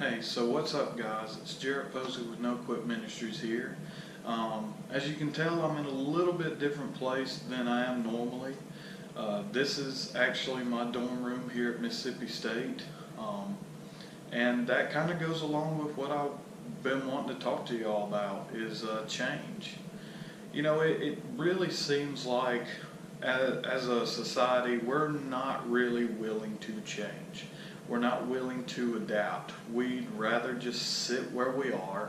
Hey, so what's up, guys? It's Jarrett Posey with No Quit Ministries here. As you can tell, I'm in a little bit different place than I am normally. This is actually my dorm room here at Mississippi State, and that kind of goes along with what I've been wanting to talk to you all about is change. It really seems like as a society, we're not really willing to change. We're not willing to adapt. We'd rather just sit where we are,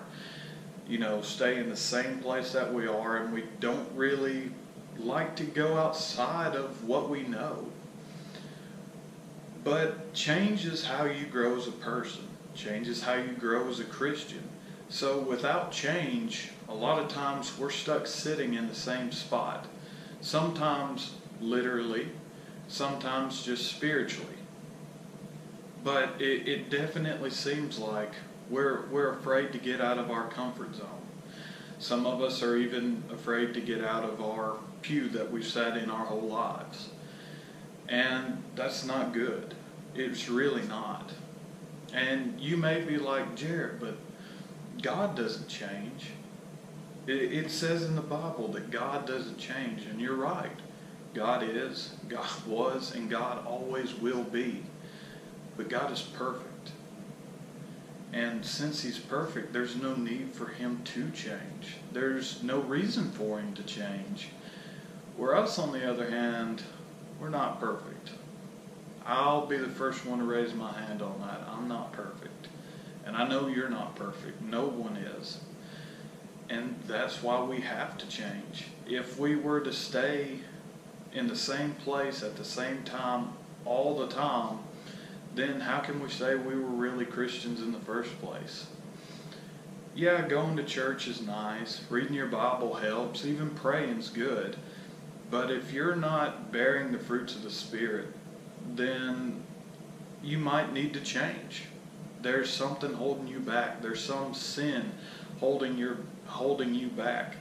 stay in the same place that we are, and we don't really like to go outside of what we know. But change is how you grow as a person. Change is how you grow as a Christian. So without change, a lot of times we're stuck sitting in the same spot. Sometimes literally, sometimes just spiritually. But it definitely seems like we're afraid to get out of our comfort zone. Some of us are even afraid to get out of our pew that we've sat in our whole lives. And that's not good. It's really not. And you may be like, Jared, but God doesn't change. It says in the Bible that God doesn't change, and you're right. God is, God was, and God always will be. But God is perfect. And since He's perfect, there's no need for Him to change. There's no reason for Him to change. Where us, on the other hand, we're not perfect. I'll be the first one to raise my hand on that. I'm not perfect. And I know you're not perfect. No one is. And that's why we have to change. If we were to stay in the same place at the same time all the time, then how can we say we were really Christians in the first place? Yeah, going to church is nice. Reading your Bible helps. Even praying's good. But if you're not bearing the fruits of the Spirit, then you might need to change. There's something holding you back. There's some sin holding you back.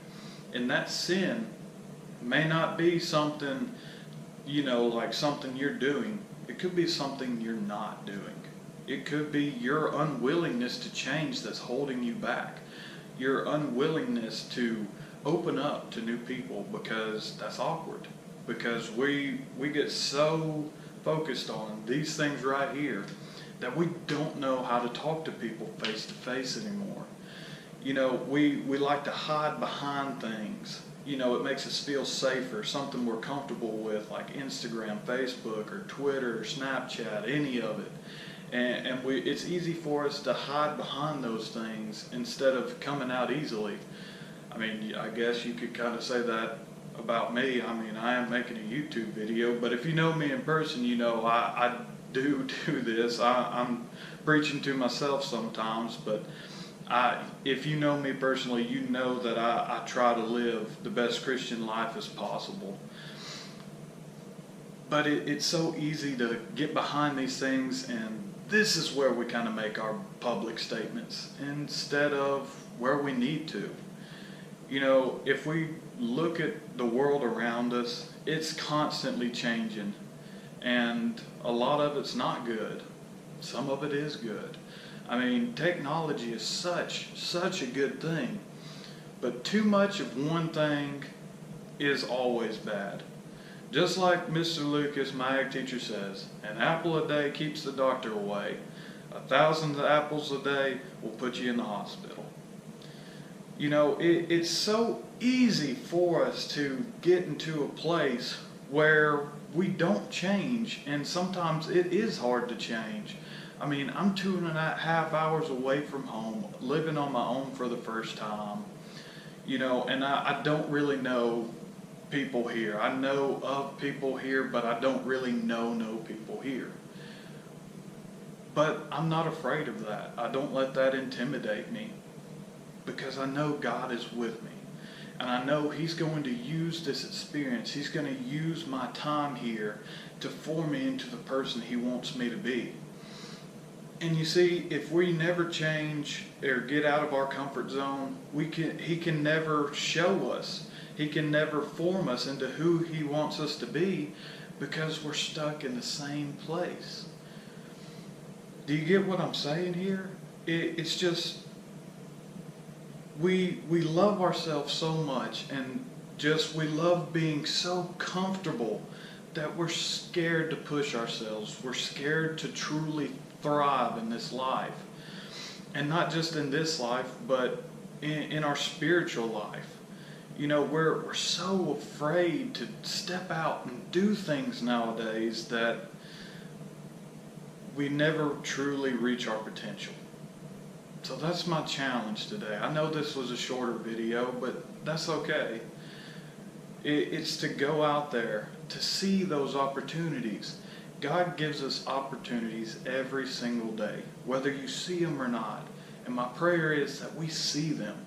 And that sin may not be something, like something you're doing. It could be something you're not doing. It could be your unwillingness to change that's holding you back. Your unwillingness to open up to new people because that's awkward. Because we get so focused on these things right here that we don't know how to talk to people face to face anymore. We like to hide behind things. It makes us feel safer, something we're comfortable with, like Instagram, Facebook, or Twitter, or Snapchat, any of it. And it's easy for us to hide behind those things instead of coming out easily. I guess you could kind of say that about me. I am making a YouTube video, but if you know me in person, I do this. I'm preaching to myself sometimes, but if you know me personally, you know that I try to live the best Christian life as possible. But it's so easy to get behind these things, and this is where we kind of make our public statements instead of where we need to. If we look at the world around us, it's constantly changing, and a lot of it's not good. Some of it is good. Technology is such a good thing, but too much of one thing is always bad. Just like Mr. Lucas, my ag teacher, says, an apple a day keeps the doctor away. 1,000 apples a day will put you in the hospital. It's so easy for us to get into a place where we don't change, and sometimes it is hard to change. I'm 2.5 hours away from home, living on my own for the first time, and I don't really know people here. I know of people here, but I don't really know people here. But I'm not afraid of that. I don't let that intimidate me because I know God is with me. And I know He's going to use this experience. He's going to use my time here to form me into the person He wants me to be. And you see, if we never change or get out of our comfort zone, He can never show us. He can never form us into who He wants us to be because we're stuck in the same place. Do you get what I'm saying here? it's just, we love ourselves so much, and just we love being so comfortable that we're scared to push ourselves. We're scared to truly thrive in this life. And not just in this life, but in our spiritual life. You know, we're so afraid to step out and do things nowadays that we never truly reach our potential. So that's my challenge today. I know this was a shorter video, but that's okay. It's to go out there, to see those opportunities. God gives us opportunities every single day, whether you see them or not. And my prayer is that we see them,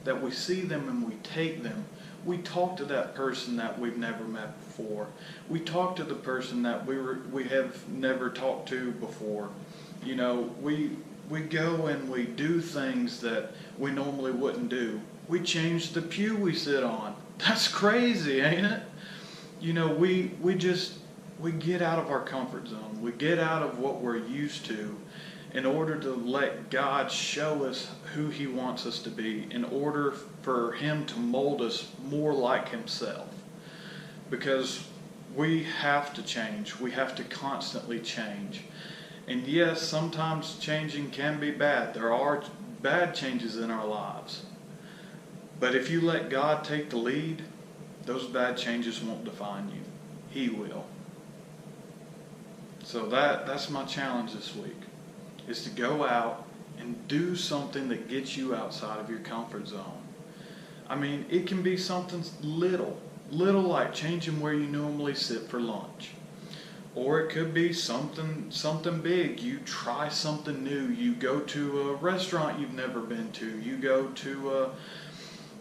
and we take them. We talk to that person that we've never met before. We talk to the person that we have never talked to before. You know, we go and we do things that we normally wouldn't do. We change the pew we sit on. That's crazy, ain't it? You know, we get out of our comfort zone. We get out of what we're used to in order to let God show us who He wants us to be, in order for Him to mold us more like Himself. Because we have to change. We have to constantly change. And yes, sometimes changing can be bad. There are bad changes in our lives. But if you let God take the lead, those bad changes won't define you. He will. So that's my challenge this week, is to go out and do something that gets you outside of your comfort zone. I mean, it can be something little like changing where you normally sit for lunch. Or it could be something big. You try something new. You go to a restaurant you've never been to. You go to a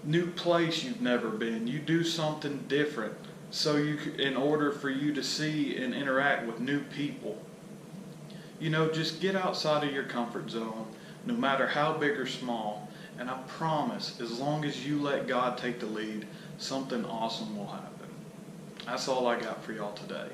new place you've never been. You do something different, so in order for you to see and interact with new people. You know, just get outside of your comfort zone, no matter how big or small, and I promise, as long as you let God take the lead, something awesome will happen. That's all I got for y'all today.